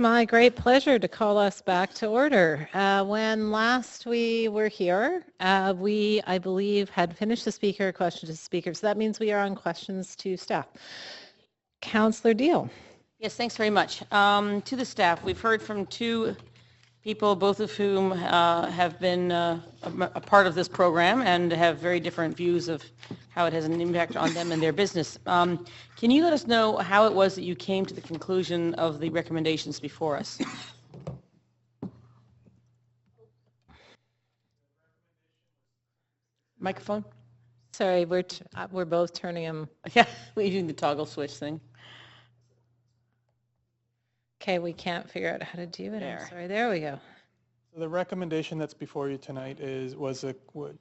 My great pleasure to call us back to order. When last we were here, we, I believe, had finished the speaker, question to speaker. So that means we are on questions to staff. Councillor Deal. Yes, thanks very much. To the staff, we've heard from two people, both of whom have been a part of this program and have very different views of how it has an impact on them and their business. Can you let us know how it was that you came to the conclusion of the recommendations before us? Microphone? Sorry, we're both turning them. Yeah, we're using the toggle switch thing. Okay, we can't figure out how to do it. There. I'm sorry. There we go. So the recommendation that's before you tonight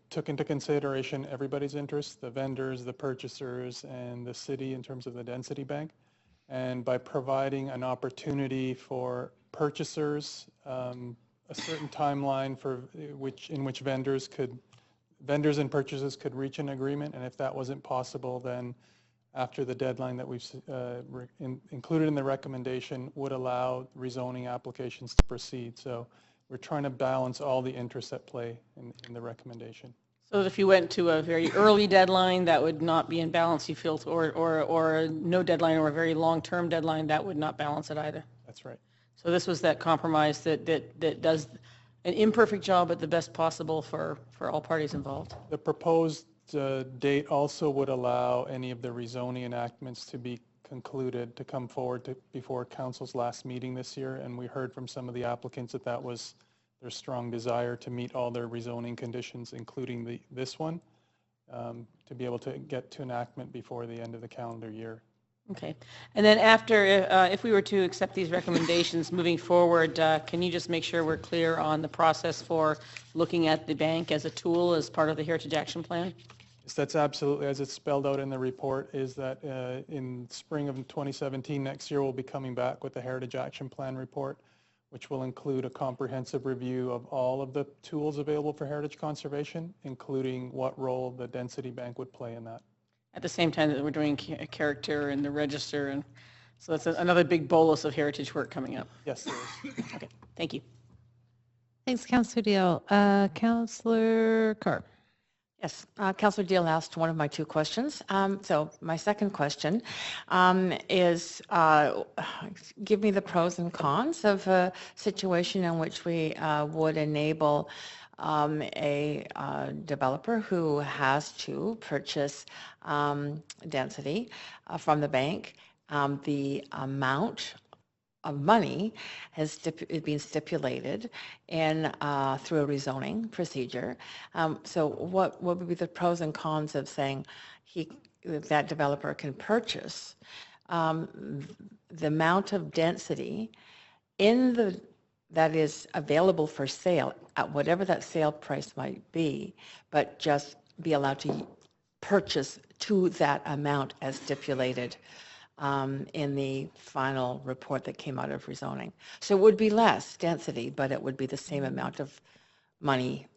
took into consideration everybody's interests, the vendors, the purchasers, and the city in terms of the density bank. And by providing an opportunity for purchasers, a certain timeline in which vendors and purchasers could reach an agreement, and if that wasn't possible, then after the deadline that we've included in the recommendation would allow rezoning applications to proceed. So we're trying to balance all the interests at play in the recommendation. So if you went to a very early deadline, that would not be in balance, you feel, or no deadline or a very long-term deadline, that would not balance it either. That's right. So this was that compromise that does an imperfect job but the best possible for all parties involved. The proposed date also would allow any of the rezoning enactments to be concluded to come forward before council's last meeting this year, and we heard from some of the applicants that was their strong desire to meet all their rezoning conditions, including this one, to be able to get to enactment before the end of the calendar year. Okay. And then after, if we were to accept these recommendations moving forward, can you just make sure we're clear on the process for looking at the bank as a tool as part of the Heritage Action Plan? Yes, that's absolutely, as it's spelled out in the report, is that in spring of 2017, next year, we'll be coming back with the Heritage Action Plan report, which will include a comprehensive review of all of the tools available for heritage conservation, including what role the density bank would play in that. At the same time that we're doing character and the register, and so that's another big bolus of heritage work coming up. Yes, there is. Okay, thank you. Thanks, Councillor Deal. Councillor Carr. Yes, Councillor Deal asked one of my two questions. So my second question is, give me the pros and cons of a situation in which we would enable a developer who has to purchase density from the bank. The amount of money has been stipulated in through a rezoning procedure. So what would be the pros and cons of saying that developer can purchase the amount of density that is available for sale at whatever that sale price might be, but just be allowed to purchase to that amount as stipulated in the final report that came out of rezoning. So it would be less density, but it would be the same amount of money.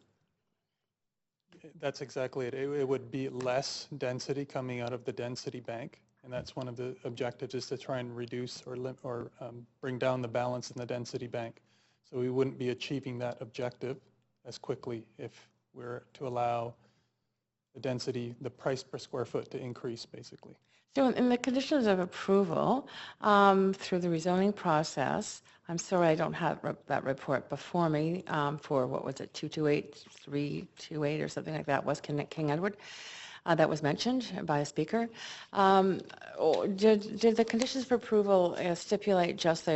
That's exactly it. It would be less density coming out of the density bank, and that's one of the objectives, is to try and reduce or bring down the balance in the density bank. So we wouldn't be achieving that objective as quickly if we're to allow the density, the price per square foot to increase, basically. So in the conditions of approval through the rezoning process, I'm sorry I don't have that report before me for, what was it, 228, 328 or something like that was King Edward, that was mentioned by a speaker. Did the conditions for approval stipulate just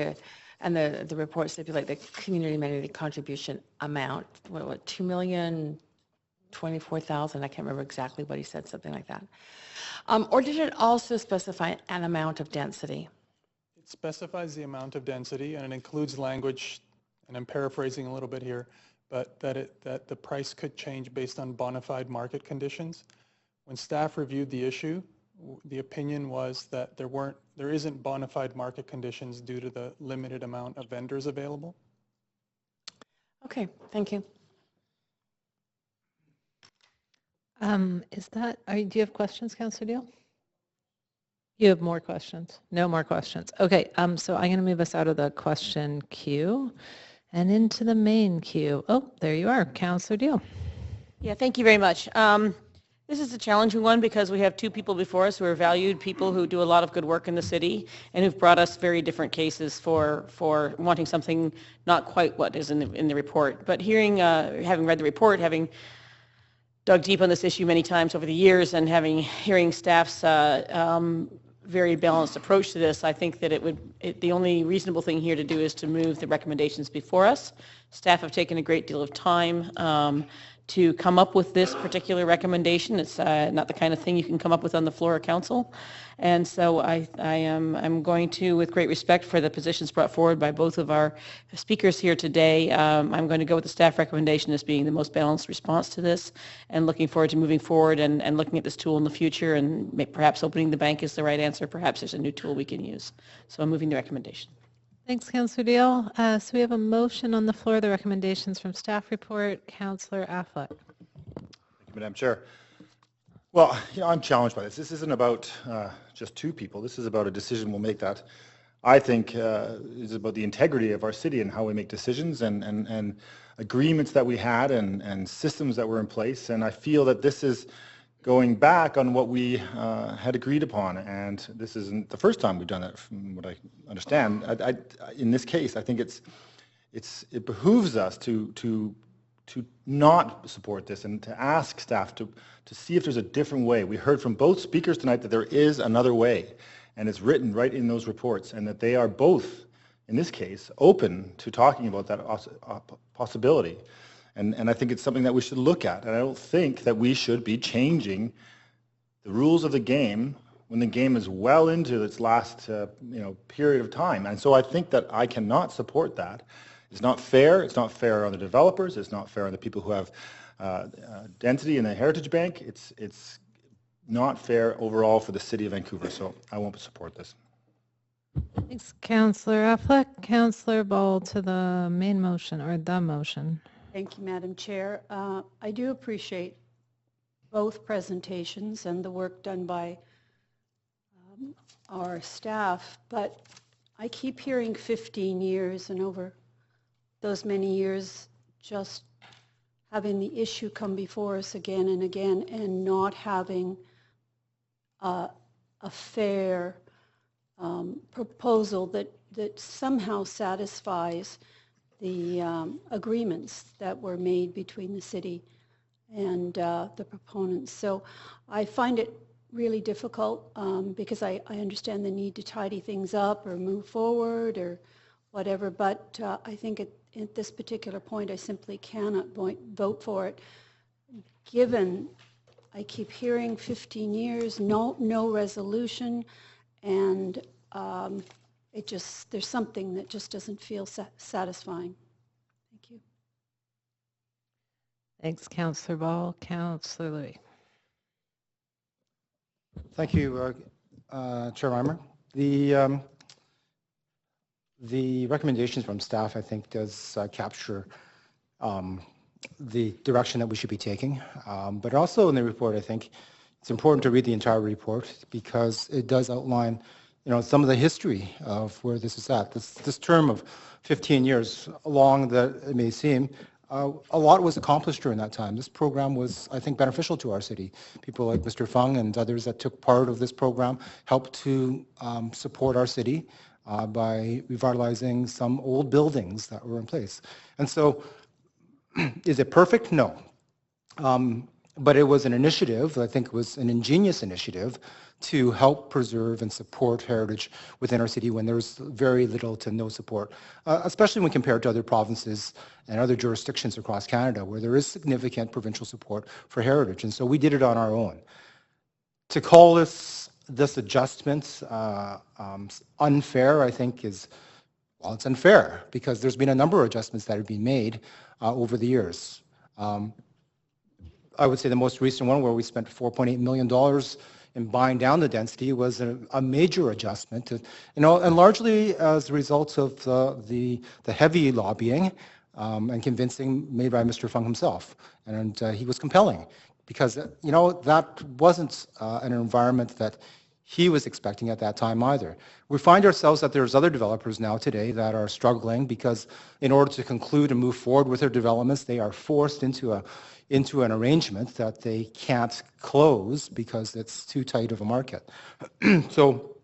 and the report stipulate the community amenity contribution amount, what 2,024,000, I can't remember exactly what he said, something like that. Or did it also specify an amount of density? It specifies the amount of density, and it includes language, and I'm paraphrasing a little bit here, but that the price could change based on bona fide market conditions. When staff reviewed the issue, the opinion was that there isn't bona fide market conditions due to the limited amount of vendors available. Okay, thank you. Do you have questions, Councillor Deal? You have more questions? No more questions. Okay, so I'm going to move us out of the question queue and into the main queue. Oh, there you are, Councillor Deal. Yeah, thank you very much. This is a challenging one because we have two people before us who are valued people who do a lot of good work in the city and who've brought us very different cases for wanting something not quite what is in the report. But hearing, having read the report, having dug deep on this issue many times over the years, and hearing staff's very balanced approach to this, I think that the only reasonable thing here to do is to move the recommendations before us. Staff have taken a great deal of time to come up with this particular recommendation. It's not the kind of thing you can come up with on the floor of council. And so I'm going to, with great respect for the positions brought forward by both of our speakers here today, I'm going to go with the staff recommendation as being the most balanced response to this, and looking forward to moving forward and looking at this tool in the future, and perhaps opening the bank is the right answer. Perhaps there's a new tool we can use. So I'm moving the recommendation. Thanks, Councillor Deal. So we have a motion on the floor, the recommendations from staff report. Councillor Affleck. Thank you, Madam Chair. Well, I'm challenged by this. This isn't about just two people. This is about a decision we'll make that I think is about the integrity of our city and how we make decisions and agreements that we had and systems that were in place. And I feel that this is going back on what we had agreed upon, and this isn't the first time we've done it, from what I understand. In this case, I think it behooves us to not support this and to ask staff to see if there's a different way. We heard from both speakers tonight that there is another way, and it's written right in those reports, and that they are both, in this case, open to talking about that possibility. And I think it's something that we should look at. And I don't think that we should be changing the rules of the game when the game is well into its last period of time. And so I think that I cannot support that. It's not fair. It's not fair on the developers. It's not fair on the people who have density in the Heritage Bank. It's not fair overall for the City of Vancouver. So I won't support this. Thanks, Councillor Affleck. Councillor Ball to the main motion, or the motion. Thank you, Madam Chair. I do appreciate both presentations and the work done by our staff, but I keep hearing 15 years, and over those many years just having the issue come before us again and again, and not having a fair proposal that somehow satisfies the agreements that were made between the city and the proponents. So I find it really difficult because I understand the need to tidy things up or move forward or whatever, but I think at this particular point I simply cannot vote for it, given I keep hearing 15 years, no resolution, and there's something that just doesn't feel satisfying. Thank you. Thanks, Councillor Ball. Councillor Louis. Thank you, Chair Reimer. The recommendations from staff, I think, does capture the direction that we should be taking. But also in the report, I think it's important to read the entire report because it does outline some of the history of where this is at. This term of 15 years, long that it may seem, a lot was accomplished during that time. This program was, I think, beneficial to our city. People like Mr. Fung and others that took part of this program helped to support our city by revitalizing some old buildings that were in place. And so, is it perfect? No. But it was an initiative, I think it was an ingenious initiative, to help preserve and support heritage within our city when there's very little to no support, especially when compared to other provinces and other jurisdictions across Canada where there is significant provincial support for heritage. And so we did it on our own. To call this adjustment unfair, I think it's unfair because there's been a number of adjustments that have been made over the years. I would say the most recent one where we spent $4.8 million in buying down the density was a major adjustment, and largely as a result of the heavy lobbying and convincing made by Mr. Fung himself, and he was compelling because that wasn't an environment that he was expecting at that time either. We find ourselves that there's other developers now today that are struggling because in order to conclude and move forward with their developments, they are forced into an arrangement that they can't close because it's too tight of a market. So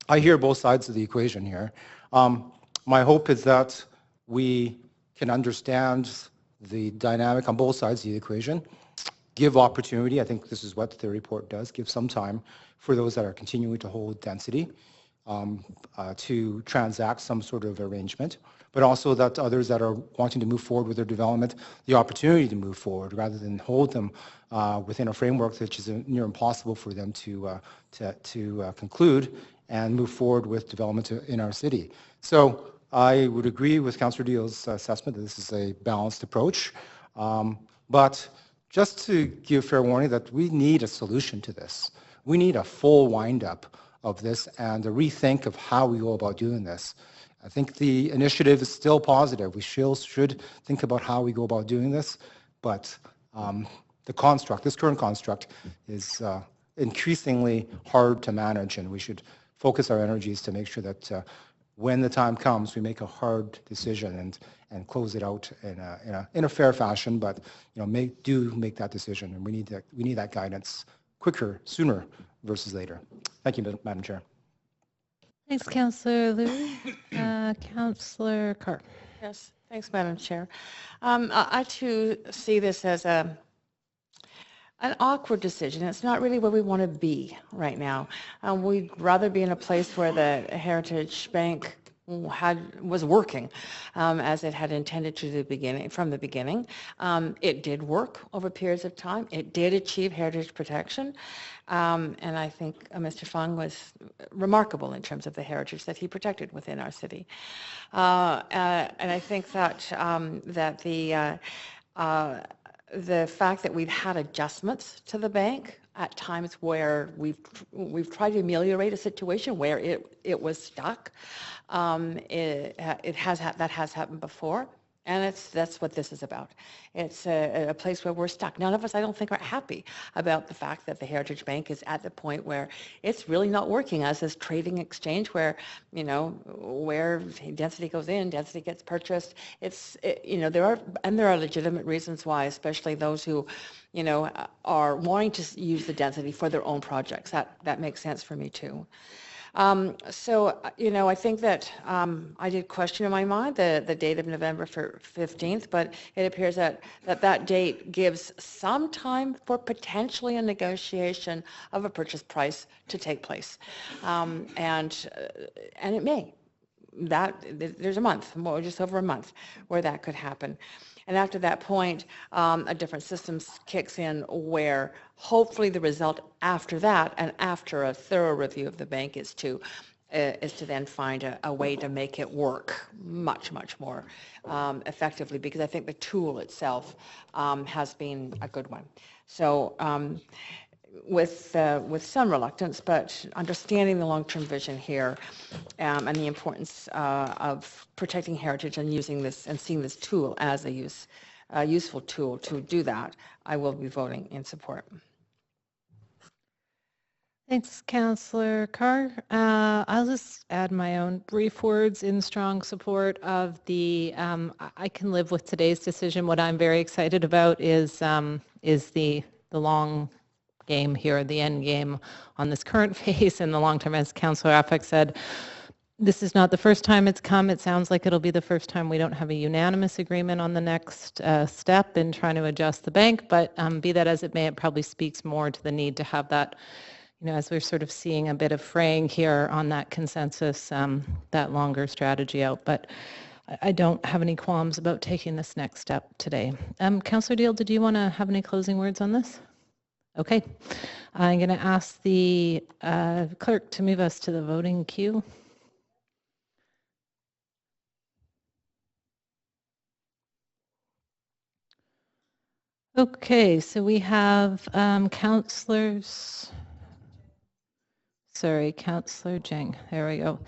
I hear both sides of the equation here. My hope is that we can understand the dynamic on both sides of the equation, give opportunity. I think this is what the report does, give some time for those that are continuing to hold density to transact some sort of arrangement, but also that others that are wanting to move forward with their development, the opportunity to move forward rather than hold them within a framework which is near impossible for them to conclude and move forward with development in our city. So I would agree with Councillor Deal's assessment that this is a balanced approach, but just to give fair warning that we need a solution to this. We need a full wind-up of this and a rethink of how we go about doing this. I think the initiative is still positive. We should think about how we go about doing this, but the construct, this current construct, is increasingly hard to manage, and we should focus our energies to make sure that when the time comes, we make a hard decision and close it out in a fair fashion. But make that decision, and we need that guidance quicker, sooner versus later. Thank you, Madam Chair. Thanks, Councillor Louis. Councillor Carr. Yes, thanks, Madam Chair. I too see this as an awkward decision. It's not really where we want to be right now. We'd rather be in a place where the Heritage Bank was working as it had intended to from the beginning. It did work over periods of time. It did achieve heritage protection. And I think Mr. Fung was remarkable in terms of the heritage that he protected within our city. And I think that the fact that we've had adjustments to the bank at times where we've tried to ameliorate a situation where it was stuck, that has happened before. And that's what this is about. It's a place where we're stuck. None of us, I don't think, are happy about the fact that the Heritage Bank is at the point where it's really not working as this trading exchange where, where density goes in, density gets purchased. There are legitimate reasons why, especially those who, are wanting to use the density for their own projects. That makes sense for me too. I think that I did question in my mind the date of November 15th, but it appears that date gives some time for potentially a negotiation of a purchase price to take place. And it may. There's a month, just over a month, where that could happen. And after that point, a different system kicks in where hopefully the result after that and after a thorough review of the bank is to then find a way to make it work much, much more effectively, because I think the tool itself has been a good one. So with some reluctance, but understanding the long-term vision here and the importance of protecting heritage and using this and seeing this tool as a useful tool to do that, I will be voting in support. Thanks, Councillor Carr. I'll just add my own brief words in strong support of the, I can live with today's decision. What I'm very excited about is the long game here, the end game on this current phase in the long term. As Councillor Affleck said, this is not the first time it's come. It sounds like it'll be the first time we don't have a unanimous agreement on the next step in trying to adjust the bank, but be that as it may, it probably speaks more to the need to have that, as we're sort of seeing a bit of fraying here on that consensus, that longer strategy out. But I don't have any qualms about taking this next step today. Councillor Deal, did you want to have any closing words on this? Okay. I'm going to ask the clerk to move us to the voting queue. Okay, so we have councillors. Sorry, Councillor Jing. There we go.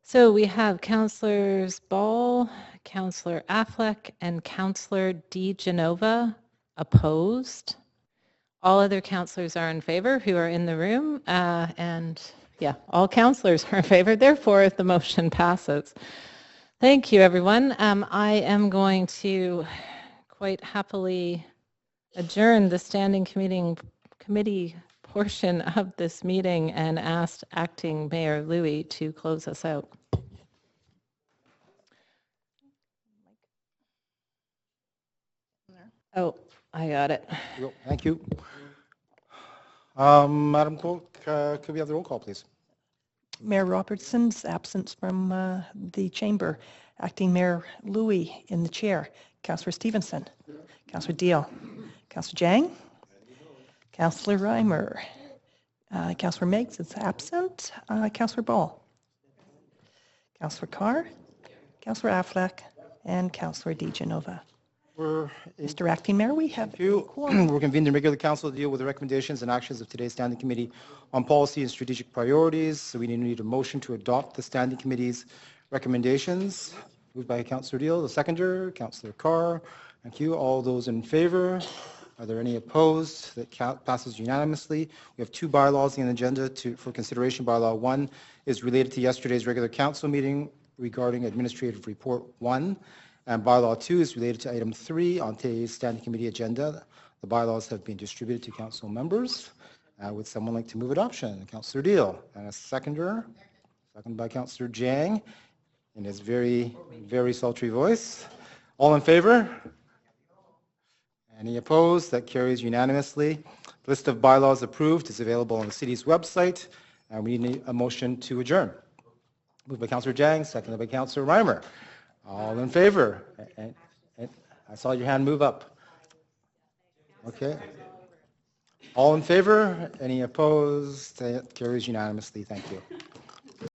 So we have Councillors Ball, Councillor Affleck, and Councillor DeGenova opposed. All other councillors are in favor who are in the room, and yeah, all councillors are in favor. Therefore, the motion passes. Thank you, everyone. I am going to quite happily adjourn the standing committee portion of this meeting and ask Acting Mayor Louie to close us out. Oh, I got it. Thank you. Madam Clerk, could we have the roll call, please? Mayor Robertson's absence from the chamber. Acting Mayor Louie in the chair. Councillor Stevenson. Councillor Deal. Councillor Jang. Councillor Reimer. Councillor Meigs is absent. Councillor Ball. Councillor Carr. Councillor Affleck. And Councillor DeGenova. Mr. Acting Mayor, we have We're convened in regular council to deal with the recommendations and actions of today's Standing Committee on Policy and Strategic Priorities. So we need a motion to adopt the Standing Committee's recommendations. Moved by Councillor Deal, the seconder, Councillor Carr. Thank you. All those in favor? Are there any opposed? That passes unanimously. We have two bylaws on the agenda for consideration. Bylaw 1 is related to yesterday's regular council meeting regarding Administrative Report 1. And bylaw 2 is related to item 3 on today's Standing Committee agenda. The bylaws have been distributed to council members. Would someone like to move adoption? Councillor Deal. And a seconder, seconded by Councillor Jang in his very, very sultry voice. All in favor? Any opposed? That carries unanimously. The list of bylaws approved is available on the city's website. And we need a motion to adjourn. Moved by Councillor Jang, seconded by Councillor Reimer. All in favor? I saw your hand move up. Okay. All in favor? Any opposed? That carries unanimously. Thank you.